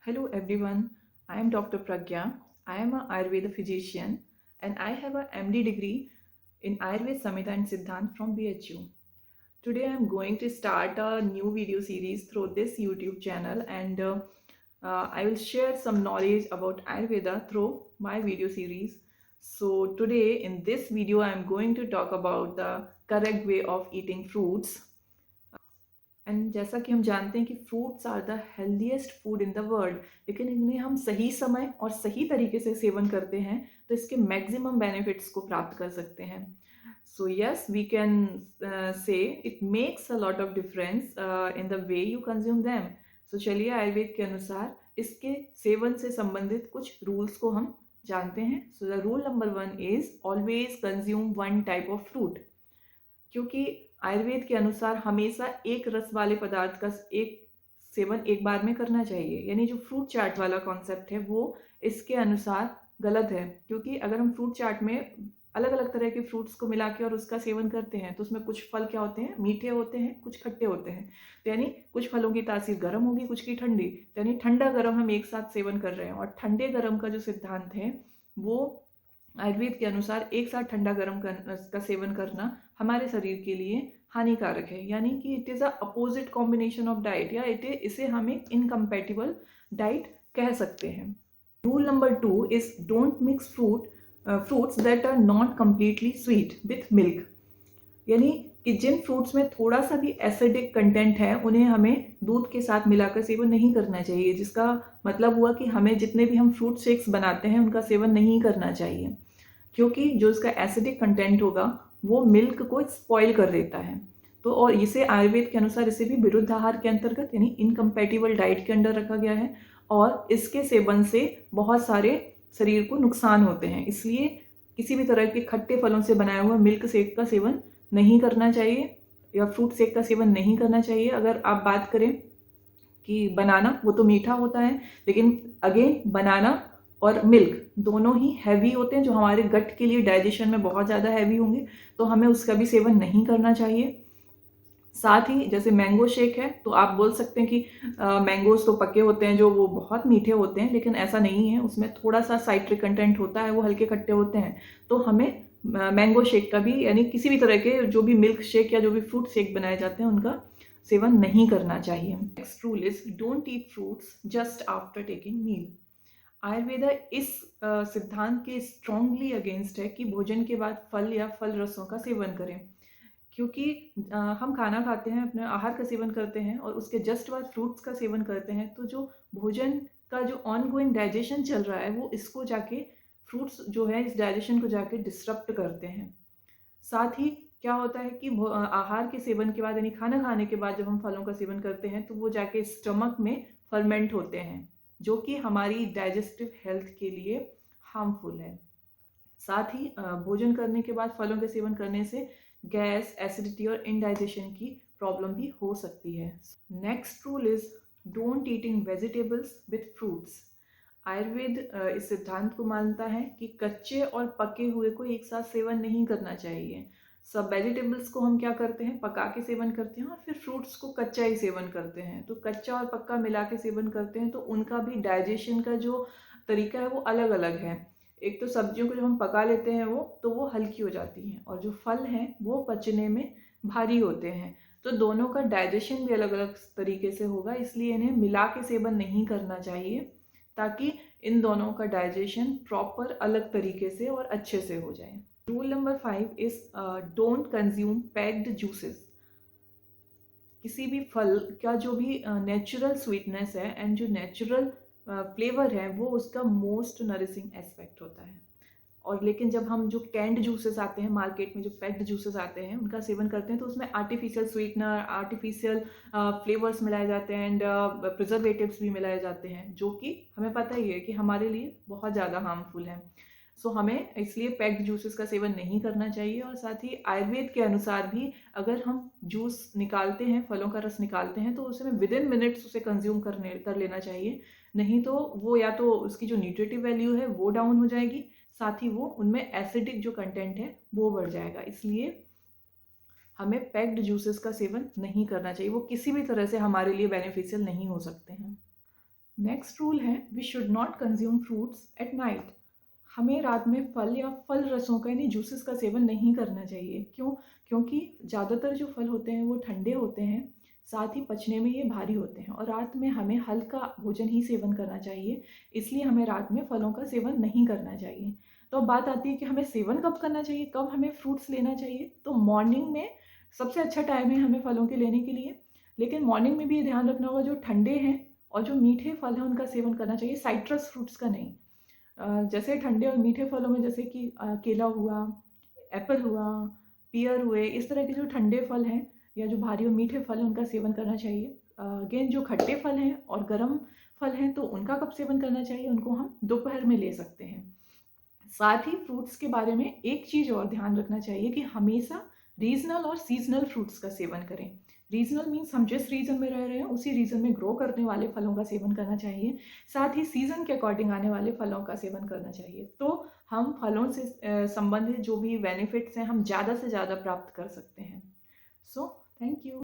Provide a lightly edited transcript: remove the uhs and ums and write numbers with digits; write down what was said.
Hello everyone, I am Dr. Pragya. I am an Ayurveda physician and I have a MD degree in Ayurveda Samhita and Siddhant from BHU. Today I am going to start a new video series through this YouTube channel and I will share some knowledge about Ayurveda through my video series. So today in this video I am going to talk about the correct way of eating fruits. And जैसा कि हम जानते हैं कि fruits are the healthiest food in the world, लेकिन इन्हें हम सही समय और सही तरीके से सेवन करते हैं तो इसके मैक्सिमम बेनिफिट्स को प्राप्त कर सकते हैं. So yes, we can say it makes a lot of difference in the way you consume them. So चलिए आयुर्वेद के अनुसार इसके सेवन से संबंधित कुछ रूल्स को हम जानते हैं. So the rule number 1 is always consume one type of fruit. क्योंकि आयुर्वेद के अनुसार हमेशा एक रस वाले पदार्थ का एक सेवन एक बार में करना चाहिए. यानी जो फ्रूट चाट वाला कॉन्सेप्ट है वो इसके अनुसार गलत है. क्योंकि अगर हम फ्रूट चाट में अलग अलग तरह के फ्रूट्स को मिला के और उसका सेवन करते हैं तो उसमें कुछ फल क्या होते हैं, मीठे होते हैं, कुछ खट्टे होते हैं. तो यानी कुछ फलों की तासीर गर्म होगी, कुछ की ठंडी. तो यानी ठंडा गर्म हम एक साथ सेवन कर रहे हैं. और ठंडे गर्म का जो सिद्धांत है वो आयुर्वेद के अनुसार एक साथ ठंडा गर्म का सेवन करना हमारे शरीर के लिए हानिकारक है. यानी कि it is a opposite combination of diet, या इसे हम एक इनकम्पैटिबल डाइट कह सकते हैं. Rule number 2 is don't mix fruits that are not completely sweet with milk. यानी कि जिन फ्रूट्स में थोड़ा सा भी एसिडिक कंटेंट है उन्हें हमें दूध के साथ मिलाकर सेवन नहीं करना चाहिए. जिसका मतलब हुआ कि हमें जितने भी हम फ्रूट शेक्स बनाते हैं उनका सेवन नहीं करना चाहिए, क्योंकि जो इसका एसिडिक कंटेंट होगा वो मिल्क को स्पॉइल कर देता है. तो और इसे आयुर्वेद के अनुसार इसे भी विरुद्ध आहार के अंतर्गत यानी इनकम्पैटिबल डाइट के अंडर रखा गया है. और इसके सेवन से बहुत सारे शरीर को नुकसान होते हैं. इसलिए किसी भी तरह के खट्टे फलों से बनाया हुआ मिल्क शेक का सेवन नहीं करना चाहिए या फ्रूट शेक का सेवन नहीं करना चाहिए. अगर आप बात करें कि बनाना, वो तो मीठा होता है, लेकिन अगेन बनाना और मिल्क दोनों ही हैवी होते हैं जो हमारे गट के लिए डाइजेशन में बहुत ज़्यादा हैवी होंगे, तो हमें उसका भी सेवन नहीं करना चाहिए. साथ ही जैसे मैंगो शेक है तो आप बोल सकते हैं कि मैंगोज तो पके होते हैं जो वो बहुत मीठे होते हैं, लेकिन ऐसा नहीं है. उसमें थोड़ा सा साइट्रिक कंटेंट होता है, वो हल्के खट्टे होते हैं. तो हमें मैंगो शेक का भी यानी किसी भी तरह के जो भी मिल्क शेक या जो भी फ्रूट शेक बनाए जाते हैं उनका सेवन नहीं करना चाहिए. Next rule is don't eat fruits just after taking meal. Ayurveda इस सिद्धांत के स्ट्रांगली अगेंस्ट है कि भोजन के बाद फल या फल रसों का सेवन करें. क्योंकि हम खाना खाते हैं, अपने आहार का सेवन करते हैं और उसके जस्ट बाद फ्रूट्स का सेवन करते हैं, तो जो भोजन का जो ऑन गोइंग डाइजेशन चल रहा है वो इसको जाके फ्रूट्स जो है इस डाइजेशन को जाके डिसरप्ट करते हैं. साथ ही क्या होता है कि आहार के सेवन के बाद यानी खाना खाने के बाद जब हम फलों का सेवन करते हैं तो वो जाके स्टमक में फर्मेंट होते हैं, जो कि हमारी डाइजेस्टिव हेल्थ के लिए हार्मफुल है. साथ ही भोजन करने के बाद फलों के सेवन करने से गैस, एसिडिटी और इंडाइजेशन की प्रॉब्लम भी हो सकती है. Next rule is don't eating vegetables with fruits. Ayurveda इस सिद्धांत को मानता है कि कच्चे और पके हुए को एक साथ सेवन नहीं करना चाहिए. सब वेजिटेबल्स को हम क्या करते हैं, पका के सेवन करते हैं और फिर फ्रूट्स को कच्चा ही सेवन करते हैं. तो कच्चा और पक्का मिला के सेवन करते हैं तो उनका भी डाइजेशन का जो तरीका है वो अलग अलग है. एक तो सब्जियों को जब हम पका लेते हैं वो हल्की हो जाती हैं, और जो फल हैं वो पचने में भारी होते हैं. तो दोनों का डाइजेशन भी अलग अलग तरीके से होगा, इसलिए इन्हें मिला के सेवन नहीं करना चाहिए, ताकि इन दोनों का डाइजेशन प्रॉपर अलग तरीके से और अच्छे से हो जाए. Rule number 5 is don't consume packed juices. किसी भी फल का जो भी नेचुरल स्वीटनेस है एंड जो नेचुरल फ्लेवर है वो उसका मोस्ट नरिशिंग एस्पेक्ट होता है. और लेकिन जब हम जो कैंड जूसेस आते हैं मार्केट में, जो पैक्ड जूसेस आते हैं उनका सेवन करते हैं तो उसमें आर्टिफिशियल स्वीटनर, आर्टिफिशियल फ्लेवर्स मिलाए जाते हैं एंड प्रिजर्वेटिव्स भी मिलाए जाते हैं, जो कि हमें पता ही है कि हमारे लिए बहुत ज़्यादा हार्मफुल है. सो हमें इसलिए पैक्ड जूसेस का सेवन नहीं करना चाहिए. और साथ ही आयुर्वेद के अनुसार भी अगर हम जूस निकालते हैं, फलों का रस निकालते हैं, तो उसमें विद इन मिनट्स उसे कंज्यूम कर लेना चाहिए. नहीं तो वो या तो उसकी जो न्यूट्रिटिव वैल्यू है वो डाउन हो जाएगी, साथ ही वो उनमें एसिडिक जो कंटेंट है वो बढ़ जाएगा. इसलिए हमें पैक्ड जूसेस का सेवन नहीं करना चाहिए, वो किसी भी तरह से हमारे लिए बेनिफिशियल नहीं हो सकते हैं. नेक्स्ट रूल है, we should not consume fruits at night. हमें रात में फल या फल रसों का यानी जूसेस का सेवन नहीं करना चाहिए। क्यों? क्योंकि ज़्यादातर जो फल होते हैं वो ठंडे होते हैं, साथ ही पचने में ये भारी होते हैं और रात में हमें हल्का भोजन ही सेवन करना चाहिए। इसलिए हमें रात में फलों का सेवन नहीं करना चाहिए। तो अब बात आती है कि हमें सेवन कब करना चाहिए, कब हमें फ्रूट्स लेना चाहिए। तो मॉर्निंग में सबसे अच्छा टाइम है हमें फलों के लेने के लिए, लेकिन मॉर्निंग में भी ये ध्यान रखना होगा जो ठंडे हैं और जो मीठे फल हैं उनका सेवन करना चाहिए, साइट्रस फ्रूट्स का नहीं। जैसे ठंडे और मीठे फलों में जैसे कि केला हुआ, एप्पल हुआ, पियर हुए, इस तरह के जो ठंडे फल हैं या जो भारी और मीठे फल हैं उनका सेवन करना चाहिए। अगेन जो खट्टे फल हैं और गर्म फल हैं तो उनका कब सेवन करना चाहिए, उनको हम दोपहर में ले सकते हैं। साथ ही फ्रूट्स के बारे में एक चीज़ और ध्यान रखना चाहिए कि हमेशा रीजनल और सीजनल फ्रूट्स का सेवन करें। रीजनल मीन्स हम जिस रीजन में रह रहे हैं उसी रीजन में ग्रो करने वाले फलों का सेवन करना चाहिए। साथ ही सीजन के अकॉर्डिंग आने वाले फलों का सेवन करना चाहिए। तो हम फलों से संबंधित जो भी बेनिफिट्स हैं हम ज़्यादा से ज़्यादा प्राप्त कर सकते हैं। So thank you.